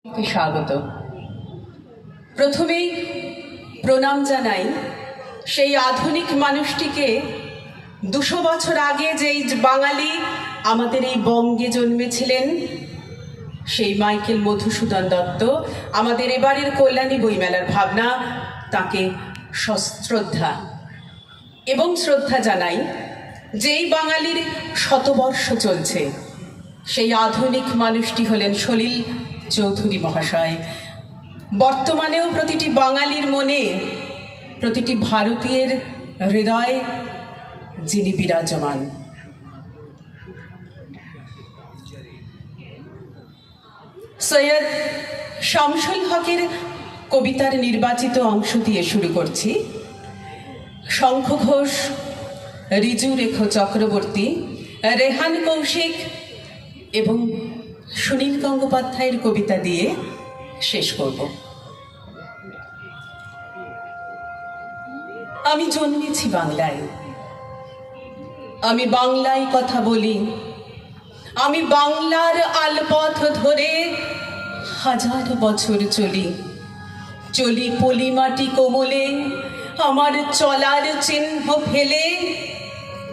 স্বাগত। প্রথমেই প্রণাম জানাই সেই আধুনিক মানুষটিকে। 200 বছর আগে যেই বাঙালি আমাদের এই বঙ্গে জন্মেছিলেন, সেই মাইকেল মধুসূদন দত্ত, আমাদের এবারের কল্যাণী বইমেলার ভাবনা, তাকে সশ্রদ্ধা এবং শ্রদ্ধা জানাই। যেই বাঙালির শতবর্ষ চলছে, সেই আধুনিক মানুষটি হলেন সলিল চৌধুরী মহাশয়। বর্তমানেও প্রতিটি বাঙালির মনে, প্রতিটি ভারতীয়ের হৃদয়ে যিনি বিরাজমান। সৈয়দ শামসুল হকের কবিতার নির্বাচিত অংশ দিয়ে শুরু করছি। শঙ্খ ঘোষ, রিজু রেখ চক্রবর্তী, রেহান কৌশিক এবং সুনীল গঙ্গোপাধ্যায়ের কবিতা দিয়ে শেষ করব। আমি জন্মেছি বাংলায়, আমি বাংলায় কথা বলি, আমি বাংলার আলপথ ধরে হাজার বছর চলি। চলি পলি মাটি কোমলে, আমার চলার চিহ্ন ফেলে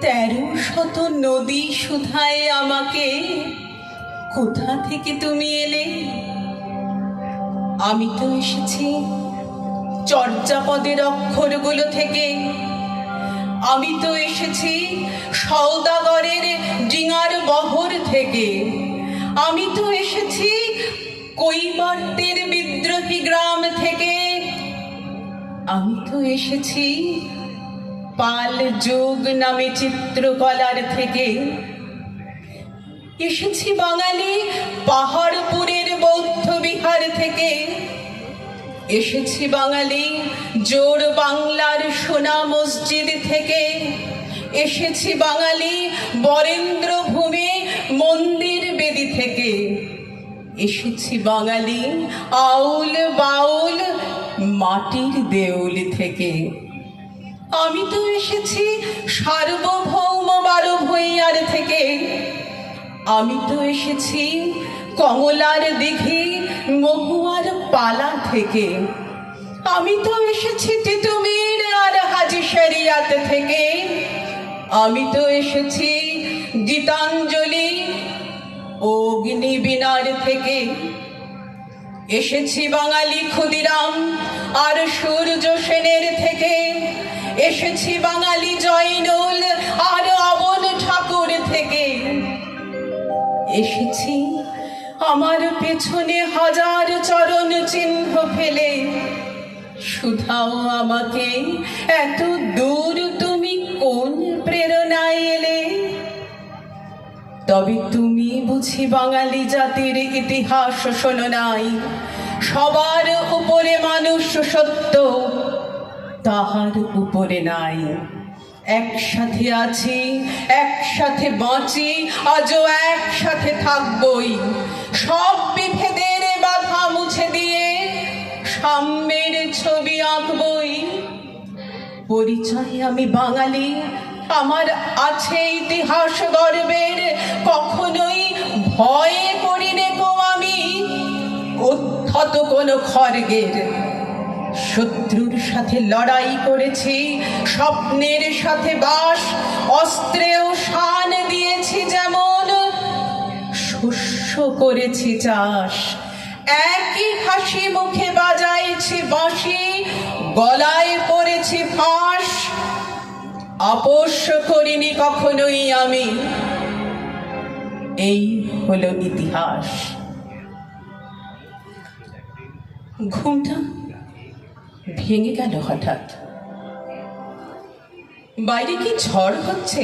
1300 নদী শুধায় আমাকে, কোথা থেকে তুমি এলে? আমি তো এসেছি চর্যাপদের অক্ষরগুলো থেকে, আমি তো এসেছি সওদাগরের ডিঙার বহর থেকে, আমি তো এসেছি কৈবর্তের বিদ্রোহী গ্রাম থেকে, আমি তো এসেছি পাল যোগ নামে চিত্রকলার থেকে, এসেছি বাঙালি পাহাড়পুরের বৌদ্ধ বিহার থেকে, এসেছি বাঙালি জোর বাংলার সোনা মসজিদ থেকে, এসেছি বাঙালি বরেন্দ্র ভূমি মন্দির বেদি থেকে, এসেছি বাঙালি আউল বাউল মাটির দেউল থেকে, আমি তো এসেছি সার্বভৌম 12 ভূঁইয়ার থেকে, আমি তো এসেছি কমলার দিঘি মহুয়ার পালা থেকে, আমি তো এসেছি তিতুমির আর হাজি শরিয়াত থেকে, আমি তো এসেছি গীতাঞ্জলি অগ্নিবীণার থেকে, এসেছি বাঙালি ক্ষুদিরাম আর সূর্য সেনের থেকে, এসেছি বাঙালি জয়নুল আর অবন ঠাকুর থেকে, এসেছি আমার পেছনে হাজার চরণ চিহ্ন ফেলে, শুধাও আমাকে এত দূর তুমি কোন প্রেরণায় এলে? তবে তুমি বুঝি বাঙালি জাতির ইতিহাস শোনো নাই, সবার উপরে মানুষ সত্য, তাহার উপরে নাই। একসাথে আছি, একসাথে বাঁচি, আজও একসাথে থাকবই, সব বিভেদের বাধা মুছে দিয়ে সাম্যের ছবি আঁকবই। পরিচয় আমি বাঙালি, আমার আছে ইতিহাস গর্বের, কখনোই ভয়ে করি নে গো আমি অত্যত কোনো খড়গের। শত্রুর সাথে লড়াই করেছি, স্বপ্নের সাথে বাস, অস্ত্রেও শান দিয়েছি যেমন, শস্য করেছি চাষ। একই হাসি মুখে বাজাইছি বাঁশি, গলায় পড়েছি ফাঁস, আপোষ করিনি কখনোই আমি। এই হলো ইতিহাস। ঘুমটা ভেঙে গেল হঠাৎ। বাইরে কি ঝড় হচ্ছে,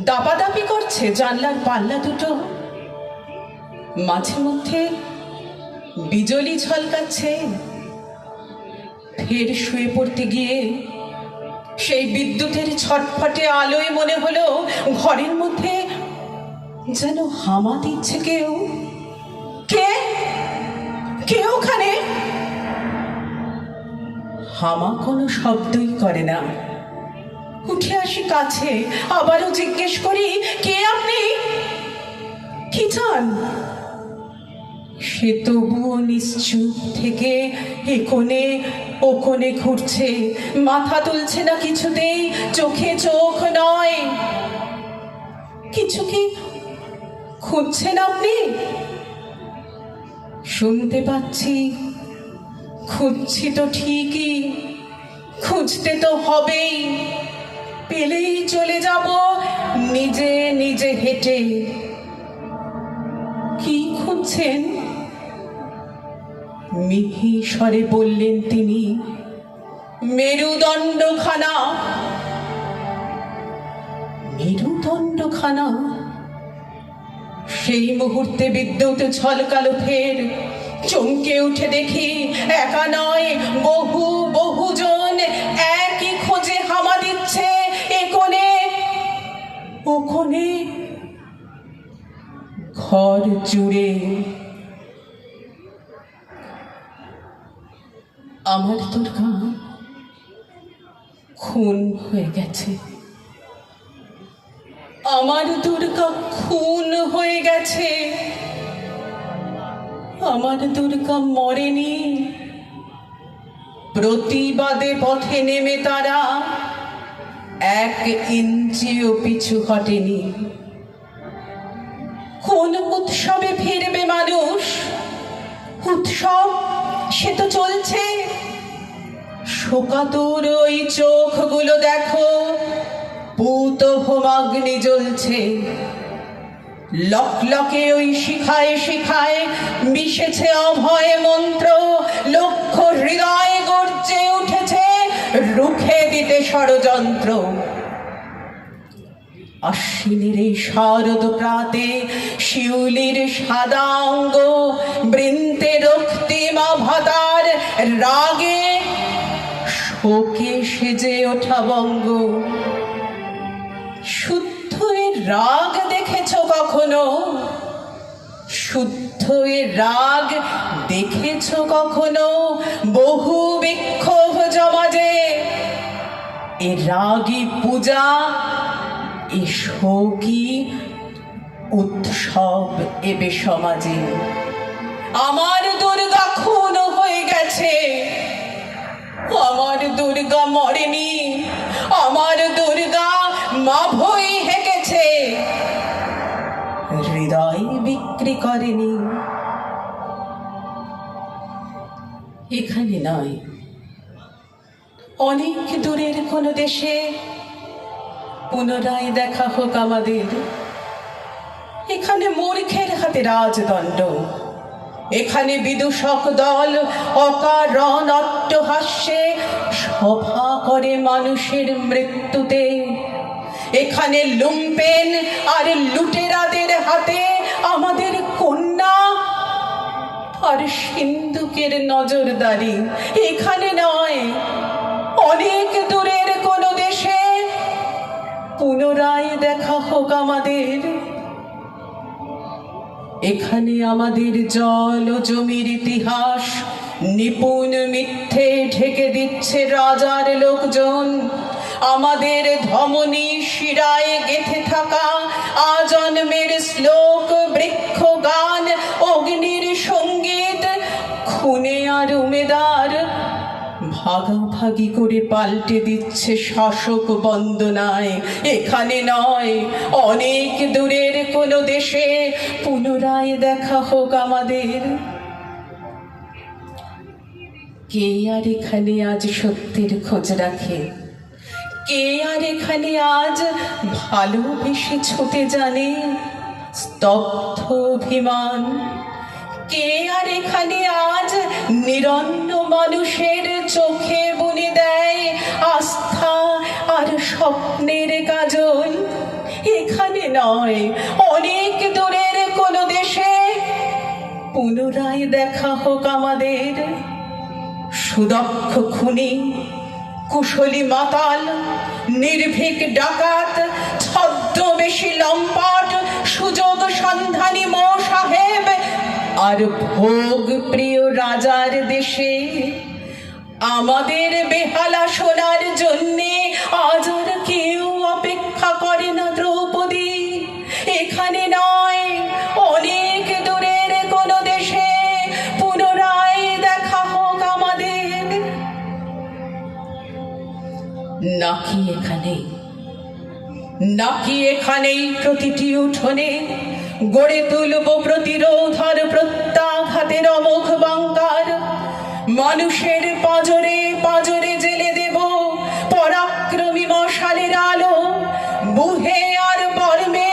দাপাদাপি করছে জানলার পাল্লা দুটো, মাঝে মধ্যে বিজলি ঝলকাচ্ছে। ফের শুয়ে পড়তে গিয়ে সেই বিদ্যুতের ছটফটে আলোয় মনে হলো ঘরের মধ্যে যেন হামা দিচ্ছে কেউ। কে কে ওখানে? হামা কোনো শব্দই করে না। উঠে আসি কাছে, আবারও জিজ্ঞেস করি, কে আপনি? কি চান? সে তবুও নিশ্চুপ থেকে এ কোণে ঘুরছে, মাথা তুলছে না কিছুতেই, চোখে চোখ নয়। কিছু কি খুঁজছেন আপনি? শুনতে পাচ্ছি, খুঁজছি তো ঠিকই, খুঁজতে তো হবেই, পেলেই চলে যাব নিজে নিজে হেঁটে। কি খুঁজছেন? মিহি স্বরে বললেন তিনি, মেরুদণ্ডখানা। মেরুদণ্ডখানা? সেই মুহূর্তে বিদ্যুৎ ঝলকালো ফের। চমকে উঠে দেখি একা নয়, বহুজন একই খোঁজে হামা দিচ্ছে, এ কোণে ও কোণে, ঘর জুড়ে। আমার দুর্গা খুন হয়ে গেছে, আমার দুর্গা খুন হয়ে গেছে। আমার দুর্গা মরেনি। প্রতিবাদে পথে নেমে তারা 1 ইঞ্চিও পিছু হটেনি। কোন উৎসবে ফিরবে মানুষ? উৎসব সে তো চলছে। শোকাতুর ওই চোখগুলো দেখো, পুত হোমাগ্নি জ্বলছে। লকলকে ওই শিখায় শিখায় মিশেছে অভয় মন্ত্র। লক্ষ হৃদয় গর্জে উঠেছে রুখে দিতে ষড়যন্ত্র। আশ্বিনের এই শারদ প্রাতে শিউলির সাদা অঙ্গ, বৃন্তে রক্তিমা ভাতার রাগে শোকে সেজে ওঠা বঙ্গ। শুদ্ধ এর রাগ দেখেছ কখনো? শুদ্ধ এর রাগ দেখেছ কখনো? বহু বিক্ষোভ জমাজে এ রাগী পূজা, এ শোকী উৎসব এবে সমাজে। আমার দুর্গা খুন হয়ে গেছে, আমার দুর্গা মরেনি। আমার দুর্গা মাভই হেঁকেছে, হৃদয় বিক্রি করেনি। এখানে নয়, অনেক দূরের কোনো দেশে পুনরায় দেখা হোক আমাদের। এখানে মূর্খের হাতে রাজদণ্ড, এখানে বিদূষক দল অকারণ অট্টহাস্যে সভা করে মানুষের মৃত্যুতে। এখানে লুম্পেন আর লুটেরাদের হাতে আমাদের কন্যা আর সিন্ধুকের নজরদারি। এখানে নয়, অনেক দূরের কোনো দেশে পুনরায় দেখা হোক আমাদের। এখানে আমাদের জল ও জমির ইতিহাস নিপুণ মিথ্যে ঢেকে দিচ্ছে রাজার লোকজন। আমাদের ধমনী শিরায় গেঁথে থাকা আজন্মের শ্লোক, বৃক্ষ গান, অগ্নির সঙ্গীত, খুনে আর উমেদার ভাগাভাগি করে পাল্টে দিচ্ছে শাসক বন্দনায়। এখানে নয়, অনেক দূরের কোনো দেশে পুনরায় দেখা হোক আমাদের। কে আর এখানে আজ সত্যের খোঁজ রাখে? কে আর এখানে আজ ভালোবেসে ছুটে জানে স্তব্ধ অভিমান? কে আর এখানে আজ নিরন্ন মানুষের চোখে বুনে দেয় আস্থা আর স্বপ্নের কাজল? এখানে নয়, অনেক দূরের কোনো দেশে পুনরায় দেখা হোক আমাদের। সুদক্ষ খুনি, কুশলী মাতাল, নির্ভীক ডাকাত, ছদ্মবেশী লম্পট, সুযোগ সন্ধানী মো সাহেব আর ভোগ প্রিয় রাজার দেশে আমাদের বেহালা শোনার জন্যে আজ আর কেউ অপেক্ষা করে না দ্রৌপদী। এখানে নয়, অনেক দূরের কোনো দেশে নাকি এখানেই, নাকি এখানেই প্রতিটি উঠোনে গড়ে তুলব প্রতিরোধ আর প্রত্যাঘাতের অমোঘ বাঙ্কার। মানুষের পাঁজরে পাঁজরে জেলে দেব পরাক্রমী মশালের আলো, বুহে আর বর্মে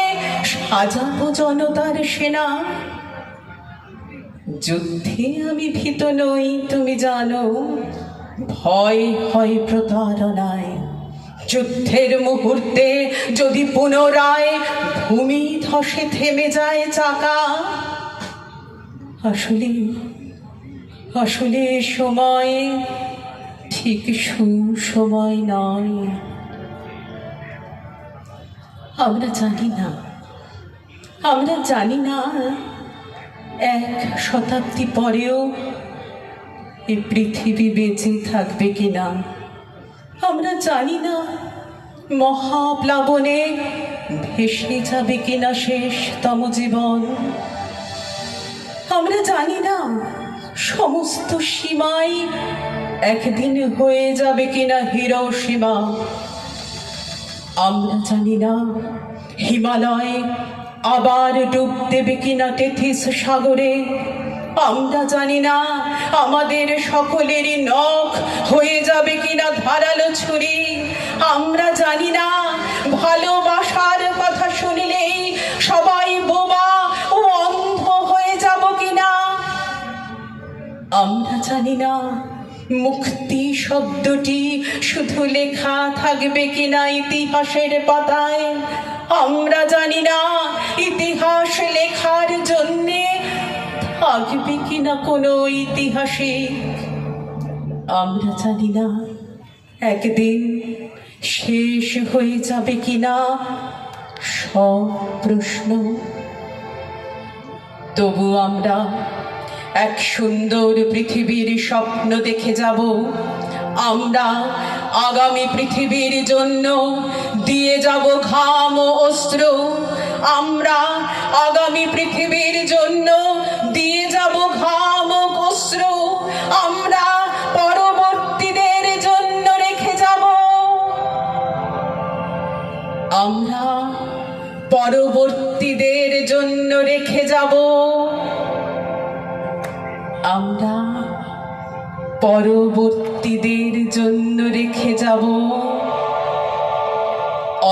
সাজাবো জনতার সেনা। যুদ্ধে আমি ভীত নই তুমি জানো, ভয় হয় প্রতারণায়। যুদ্ধের মুহূর্তে যদি পুনরায় ভূমি ধসে থেমে যায় চাকা, আসলে আসলে সময় ঠিক সুসময় নয়। আমরা জানি না, আমরা জানি না 1 শতাব্দী পরেও এই পৃথিবী বেঁচে থাকবে কিনা। আমরা জানি না মহাপ্লাবনে ভেসে যাবে কিনা শেষতম জীবন। আমরা জানি না সমস্ত সীমাই একদিন হয়ে যাবে কিনা হিরোশিমা। আমরা জানি না হিমালয় আবার ডুব দেবে কিনা টেথিস সাগরে। আমরা জানি না আমাদের সকলেরই নখ হয়ে যাবে কিনা ধারালো ছুরি। আমরা জানি না ভালোবাসার কথা শুনলেই সবাই বোবা ও অন্ধ হয়ে যাব কিনা। আমরা জানি না মুক্তি শব্দটি শুধু লেখা থাকবে কিনা ইতিহাসের পাতায়। আমরা জানি না ইতিহাস লেখার জন্যে থাকবে কিনা কোনো ঐতিহাসিক। আমরা জানি না একদিন শেষ হয়ে যাবে কিনা সব প্রশ্ন। তবু আমরা এক সুন্দর পৃথিবীর স্বপ্ন দেখে যাব। আমরা আগামী পৃথিবীর জন্য দিয়ে যাব ঘাম ও অস্ত্র। আমরা আগামী পৃথিবীর জন্য দিয়ে যাব ঘাম ও অস্ত্র। আমরা পরবর্তীদের জন্য রেখে যাব, আমরা পরবর্তীদের জন্য রেখে যাব, আমরা পরবর্তীদের জন্য রেখে যাব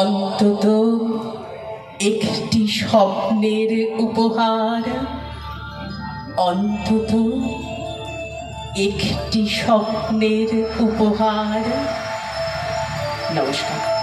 অন্তত একটি স্বপ্নের উপহার, অন্তত একটি স্বপ্নের উপহার। নমস্কার।